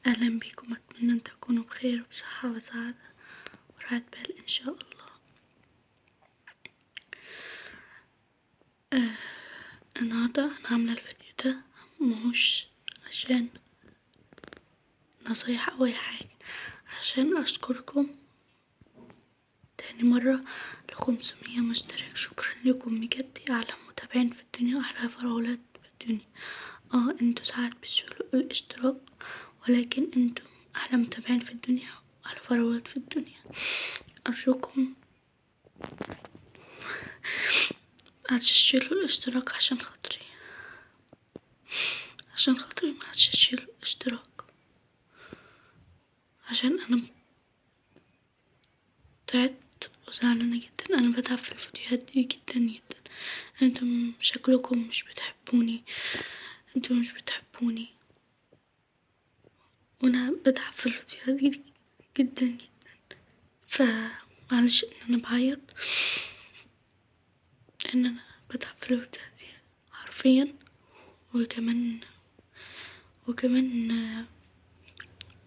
أهلا بيكم، أتمنى أن تكونوا بخير وبصحة وسعادة وراحة بال إن شاء الله. النهاردة أنا عاملة الفيديو ده مهوش عشان نصايح أو أي حاجة، عشان أشكركم تاني مرة ل500 مشترك. شكرا لكم بجد، يا أعلى متابعين في الدنيا وأحلى فراولات في الدنيا. انتوا ساعات بتشيلوا الاشتراك، ولكن انتوا أحلى متابعين في الدنيا وأحلى فراولات في الدنيا. أرجوكم هتشيلوا الاشتراك عشان خاطري ما هتشيلوا الاشتراك، عشان انا تعبت وزعلانة جدا. انا بتعب في الفيديوهات دي جدا جدا. انتم شكلكم مش بتحبوني، وانا بتعب في الفيديوهات دي جدا جدا. فمعلش ان انا بعيط، ان انا بتعب في الفيديوهات دي حرفيا. وكمان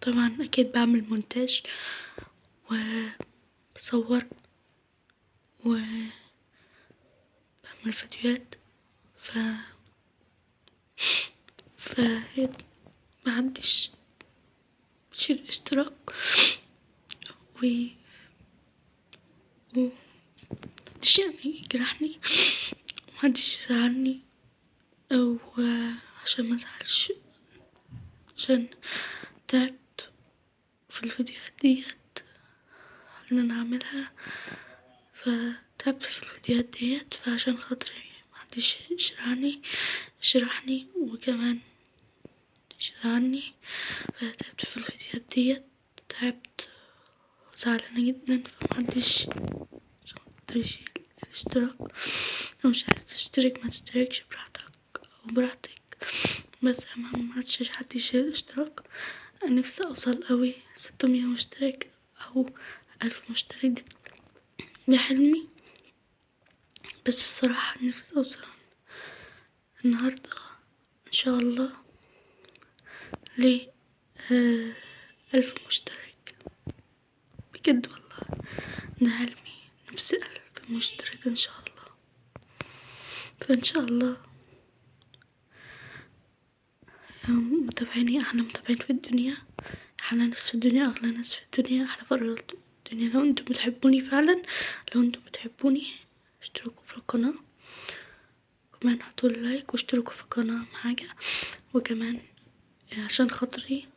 طبعا اكيد بعمل مونتاج وبصور وبعمل فيديوهات، ف محدش يشيل اشتراك ومحدش يعني يجرحني ومحدش يزعلني، او عشان مزعلش، عشان تعبت في الفيديوهات ديت ان انا اعملها. فتعبت في الفيديوهات ديت، فعشان خاطري محدش يشرحني وكمان يزعلني. فتعبت في الفيديوهات ديت، تعبت وزعلانة جدا. فمحدش يشيل الاشتراك. لو مش عايز تشترك ما تشتركش، براحتك، بس اهم محدش حد يشيل الاشتراك. انا نفسي اوصل قوي 600 مشترك او 1000 مشترك، ده حلمي. بس الصراحة نفسي اوصل النهاردة ان شاء الله ل 1000 مشترك بجد والله، ده حلمي. نفسي 1000 مشترك ان شاء الله. فان شاء الله متابعيني احلى متابعين في الدنيا، احلى ناس في الدنيا، اغلى ناس في الدنيا، احلى فرقات في الدنيا. لو انتم بتحبوني فعلا، اشتركوا في القناة، كمان حطوا لايك واشتركوا في القناة اهم حاجة. وكمان عشان خاطري